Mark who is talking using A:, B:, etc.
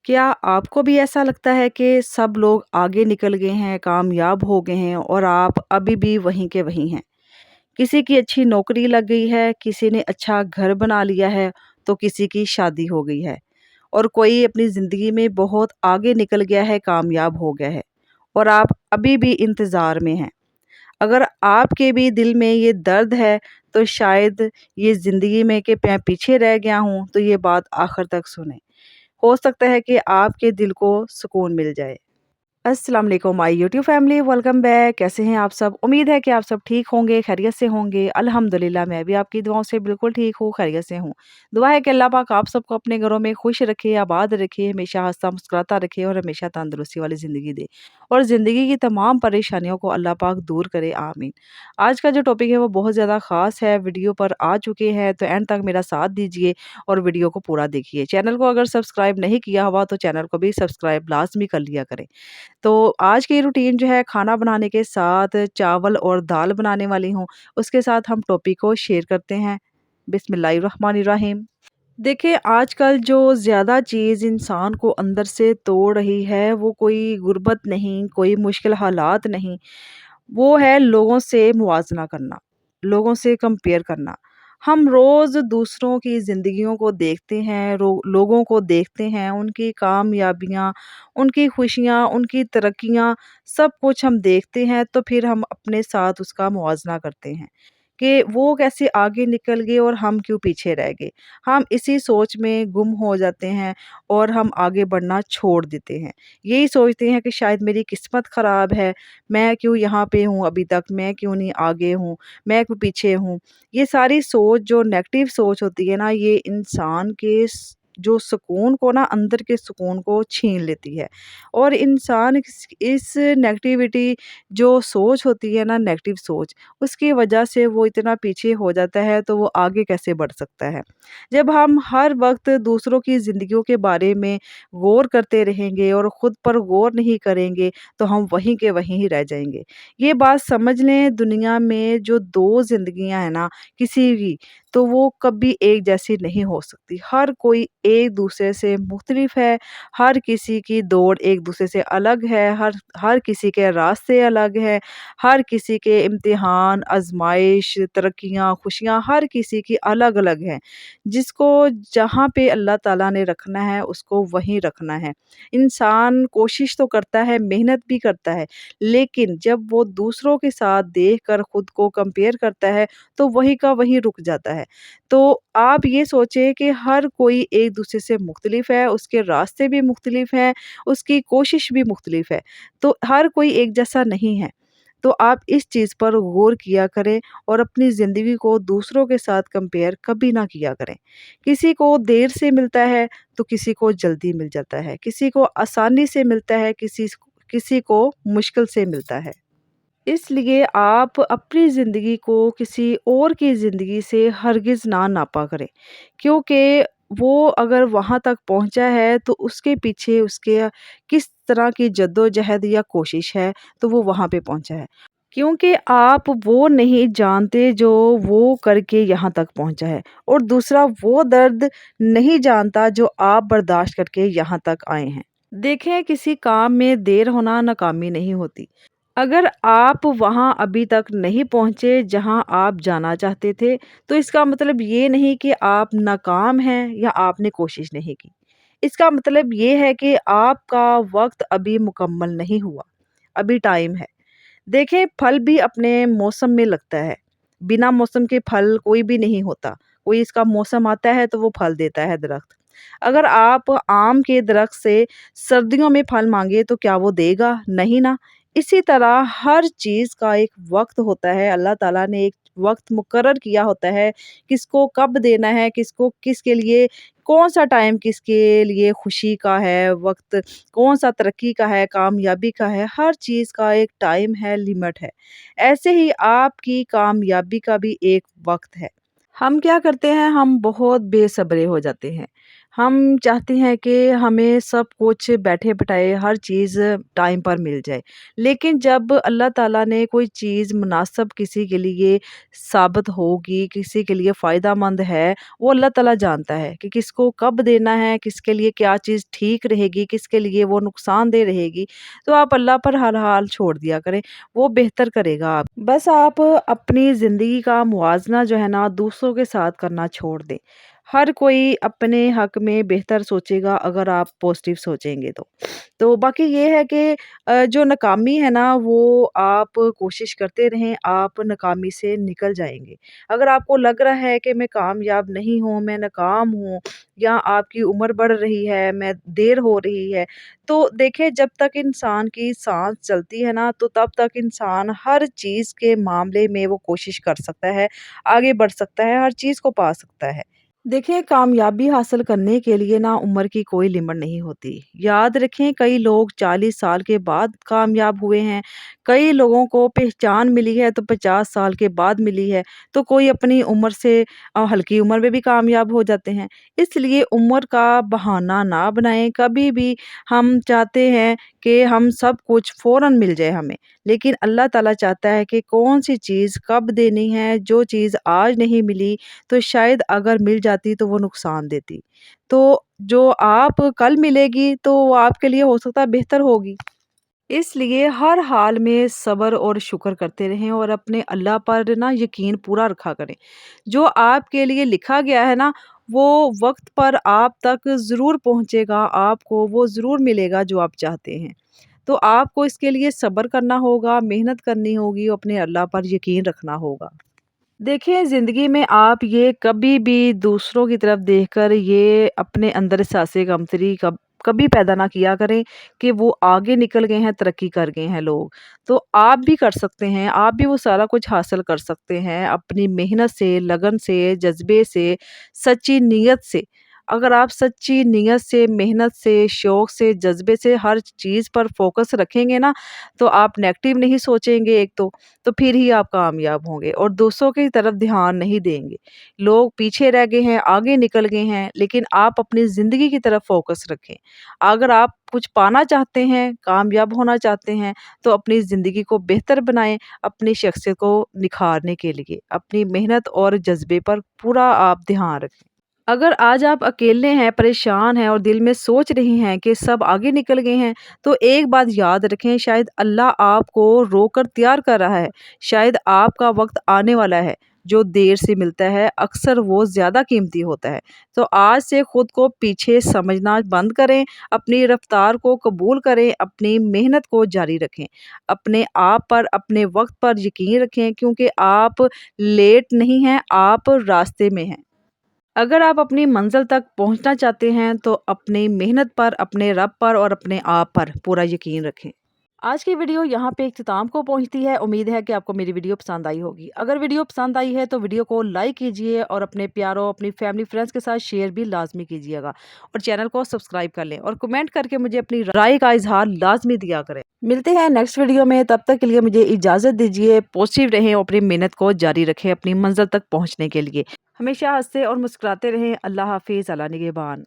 A: क्या आपको भी ऐसा लगता है कि सब लोग आगे निकल गए हैं, कामयाब हो गए हैं और आप अभी भी वहीं के वहीं हैं? किसी की अच्छी नौकरी लग गई है, किसी ने अच्छा घर बना लिया है, तो किसी की शादी हो गई है और कोई अपनी ज़िंदगी में बहुत आगे निकल गया है, कामयाब हो गया है और आप अभी भी इंतज़ार में हैं। अगर आपके भी दिल में ये दर्द है, तो शायद ये ज़िंदगी में कि मैं पीछे रह गया हूँ, तो ये बात आखिर तक सुनें। हो सकता है कि आपके दिल को सुकून मिल जाए। अस्सलाम वालेकुम my YouTube family, welcome back. कैसे हैं आप सब? उम्मीद है कि आप सब ठीक होंगे, खैरियत से होंगे। अल्हम्दुलिल्लाह मैं भी आपकी दुआओं से बिल्कुल ठीक हूँ, खैरियत से हूँ। दुआ है कि अल्लाह पाक आप सबको अपने घरों में खुश रखे, आबाद रखे, हमेशा हँसता मुस्कुराता रखे और हमेशा तंदुरुस्ती वाली ज़िंदगी दे और ज़िंदगी की तमाम परेशानियों को अल्लाह पाक दूर करे, आमीन। आज का जो टॉपिक है वो बहुत ज़्यादा ख़ास है, वीडियो पर आ चुके हैं, तो एंड तक मेरा साथ दीजिए और वीडियो को पूरा देखिए। चैनल को अगर सब्सक्राइब नहीं किया हुआ तो चैनल को भी सब्सक्राइब लाज़मी कर लिया करें। तो आज की रूटीन जो है, खाना बनाने के साथ चावल और दाल बनाने वाली हूँ, उसके साथ हम टॉपिक को शेयर करते हैं। बिस्मिल्लाहिर्रहमानिर्रहीम। देखिए, आजकल जो ज़्यादा चीज़ इंसान को अंदर से तोड़ रही है, वो कोई गुर्बत नहीं, कोई मुश्किल हालात नहीं, वो है लोगों से मुवाज़ना करना, लोगों से कंपेयर करना। हम रोज़ दूसरों की ज़िंदगियों को देखते हैं, लोगों को देखते हैं, उनकी कामयाबियाँ, उनकी खुशियाँ, उनकी तरक्कियाँ, सब कुछ हम देखते हैं, तो फिर हम अपने साथ उसका मुवाज़ना करते हैं कि वो कैसे आगे निकल गए और हम क्यों पीछे रह गए। हम इसी सोच में गुम हो जाते हैं और हम आगे बढ़ना छोड़ देते हैं। यही सोचते हैं कि शायद मेरी किस्मत ख़राब है, मैं क्यों यहाँ पे हूँ अभी तक, मैं क्यों नहीं आगे हूँ, मैं क्यों पीछे हूँ। ये सारी सोच, जो नेगेटिव सोच होती है ना, ये इंसान के जो सुकून को ना, अंदर के सुकून को छीन लेती है और इंसान इस नेगेटिविटी जो सोच होती है ना, नेगेटिव सोच, उसकी वजह से वो इतना पीछे हो जाता है, तो वो आगे कैसे बढ़ सकता है। जब हम हर वक्त दूसरों की ज़िंदगियों के बारे में गौर करते रहेंगे और ख़ुद पर गौर नहीं करेंगे, तो हम वहीं के वहीं ही रह जाएँगे। ये बात समझ लें, दुनिया में जो 2 ज़िंदगियाँ हैं ना किसी की, तो वो कभी एक जैसी नहीं हो सकती। हर कोई एक-दूसरे से मुख्तलिफ है, हर किसी की दौड़ एक-दूसरे से अलग है, हर हर किसी के रास्ते अलग हैं, हर किसी के इम्तिहान, आज़माइश, तरक्कियाँ, खुशियाँ हर किसी की अलग-अलग हैं। जिसको जहाँ पे अल्लाह ताला ने रखना है, उसको वहीं रखना है। इंसान कोशिश तो करता है, मेहनत भी करता है, लेकिन जब वो दूसरों के साथ देखकर खुद को कंपेयर करता है, तो वहीं का वहीं रुक जाता है। तो आप ये सोचें कि हर कोई एक-दूसरे से मुख्तलिफ है, उसके रास्ते भी मुख्तलिफ हैं, उसकी कोशिश भी मुख्तलिफ है, तो हर कोई एक जैसा नहीं है। तो आप इस चीज़ पर गौर किया करें और अपनी ज़िंदगी को दूसरों के साथ कंपेयर कभी ना किया करें। किसी को देर से मिलता है, तो किसी को जल्दी मिल जाता है, किसी को आसानी से मिलता है, किसी को मुश्किल से मिलता है। इसलिए आप अपनी ज़िंदगी को किसी और की ज़िंदगी से हरगिज़ ना नापा करें, क्योंकि वो अगर वहाँ तक पहुँचा है, तो उसके पीछे उसके किस तरह की जद्दोजहद या कोशिश है, तो वो वहाँ पे पहुँचा है। क्योंकि आप वो नहीं जानते जो वो करके यहाँ तक पहुँचा है और दूसरा वो दर्द नहीं जानता जो आप बर्दाश्त करके यहाँ तक आए हैं। देखें, किसी काम में देर होना नाकामी नहीं होती। अगर आप वहाँ अभी तक नहीं पहुँचे जहाँ आप जाना चाहते थे, तो इसका मतलब ये नहीं कि आप नाकाम हैं या आपने कोशिश नहीं की। इसका मतलब ये है कि आपका वक़्त अभी मुकम्मल नहीं हुआ, अभी टाइम है। देखें, फल भी अपने मौसम में लगता है। बिना मौसम के फल कोई भी नहीं होता। कोई इसका मौसम आता है तो वो फल देता है दरख़्त। अगर आप आम के दरख़्त से सर्दियों में फल माँगे तो क्या वो देगा? नहीं ना। इसी तरह हर चीज़ का एक वक़्त होता है। अल्लाह ताला ने एक वक़्त मुकर्रर किया होता है, किसको कब देना है, किसको किसके लिए कौन-सा टाइम किसके लिए खुशी का है, वक़्त कौन-सा तरक्की का है, कामयाबी का है, हर चीज़ का एक टाइम है, लिमिट है। ऐसे ही आपकी कामयाबी का भी एक वक़्त है। हम क्या करते हैं, हम बहुत बेसब्रे हो जाते हैं। हम चाहते हैं कि हमें सब कुछ बैठे-बिठाए हर चीज़ टाइम पर मिल जाए। लेकिन जब अल्लाह ताला ने कोई चीज़ मुनासिब किसी के लिए साबित होगी, किसी के लिए फ़ायदेमंद है, वो अल्लाह ताला जानता है कि किसको कब देना है, किसके लिए क्या चीज़ ठीक रहेगी, किसके लिए वो नुकसानदेह रहेगी। तो आप अल्लाह पर हर हाल छोड़ दिया करें, वो बेहतर करेगा आप। बस आप अपनी ज़िंदगी का मुवाज़ना जो है ना दूसरों के साथ करना छोड़ दें। हर कोई अपने हक में बेहतर सोचेगा अगर आप पॉजिटिव सोचेंगे तो। तो बाकी ये है कि जो नाकामी है ना वो आप कोशिश करते रहें, आप नाकामी से निकल जाएँगे। अगर आपको लग रहा है कि मैं कामयाब नहीं हूँ, मैं नाकाम हूँ या आपकी उम्र बढ़ रही है, मैं देर हो रही है, तो देखिए जब तक इंसान की साँस चलती है ना तो तब तक इंसान हर चीज़ के मामले में वो कोशिश कर सकता है, आगे बढ़ सकता है, हर चीज़ को पा सकता है। देखिए, कामयाबी हासिल करने के लिए ना उम्र की कोई लिमिट नहीं होती। याद रखें कई लोग 40 साल के बाद कामयाब हुए हैं, कई लोगों को पहचान मिली है तो 50 साल के बाद मिली है, तो कोई अपनी उम्र से हल्की उम्र में भी कामयाब हो जाते हैं। इसलिए उम्र का बहाना ना बनाएँ, कभी भी हम चाहते हैं कि हम सब कुछ फ़ौरन मिल जाए हमें, लेकिन अल्लाह ताला चाहता है कि कौन-सी चीज़ कब देनी है, जो चीज़ आज नहीं मिली तो शायद अगर मिल जाती तो वो नुकसान देती। तो जो आप कल मिलेगी तो वो आपके लिए हो सकता है बेहतर होगी। इसलिए हर हाल में सब्र और शुक्र करते रहें और अपने अल्लाह पर ना यकीन पूरा रखा करें। जो आपके लिए लिखा गया है ना वो वक़्त पर आप तक ज़रूर पहुँचेगा, आपको वो ज़रूर मिलेगा जो आप चाहते हैं। तो आपको इसके लिए सब्र करना होगा, मेहनत करनी होगी, अपने अल्लाह पर यकीन रखना होगा। देखिए, ज़िंदगी में आप ये कभी भी दूसरों की तरफ देखकर ये अपने अंदर साँसे गमतरी कभी पैदा ना किया करें कि वो आगे निकल गए हैं, तरक्की कर गए हैं लोग। तो आप भी कर सकते हैं, आप भी वो सारा कुछ हासिल कर सकते हैं अपनी मेहनत से, लगन से, जज़्बे से, सच्ची नीयत से। अगर आप सच्ची नीयत से, मेहनत से, शौक से, जज़्बे से हर चीज़ पर फ़ोकस रखेंगे ना, तो आप नेगेटिव नहीं सोचेंगे एक तो फिर ही आप कामयाब होंगे और दूसरों की तरफ ध्यान नहीं देंगे। लोग पीछे रह गए हैं, आगे निकल गए हैं, लेकिन आप अपनी ज़िंदगी की तरफ फ़ोकस रखें। अगर आप कुछ पाना चाहते हैं, कामयाब होना चाहते हैं, तो अपनी ज़िंदगी को बेहतर बनाएँ, अपनी शख्सियत को निखारने के लिए। अपनी मेहनत और जज़्बे पर पूरा आप ध्यान रखें। अगर आज आप अकेले हैं, परेशान हैं और दिल में सोच रही हैं कि सब आगे निकल गए हैं, तो एक बात याद रखें शायद अल्लाह आपको रोकर तैयार कर रहा है। शायद आपका वक़्त आने वाला है, जो देर से मिलता है अक्सर वो ज़्यादा कीमती होता है। तो आज से खुद को पीछे समझना बंद करें, अपनी रफ़्तार को कबूल करें, अपनी मेहनत को जारी रखें। अपने आप पर, अपने वक़्त पर यकीन रखें क्योंकि आप लेट नहीं हैं, आप रास्ते में हैं। अगर आप अपनी मंज़िल तक पहुँचना चाहते हैं, तो अपनी मेहनत पर, अपने रब पर और अपने आप पर पूरा यकीन रखें। आज की वीडियो यहाँ पे इख्तिताम को पहुँचती है। उम्मीद है कि आपको मेरी वीडियो पसंद आई होगी। अगर वीडियो पसंद आई है, तो वीडियो को लाइक कीजिए और अपने प्यारों, अपनी फैमिली, फ्रेंड्स के साथ शेयर भी लाज़मी कीजिएगा और चैनल को सब्सक्राइब कर लें और कमेंट करके मुझे अपनी राय का इज़हार लाज़मी दिया करें। मिलते हैं नेक्स्ट वीडियो में, तब तक के लिए मुझे इजाज़त दीजिए। पॉजिटिव रहें और अपनी मेहनत को जारी रखें अपनी मंज़िल तक पहुँचने के लिए। हमेशा हँसते और मुस्कुराते रहें। अल्लाह हाफ़िज़, अला निगहबान।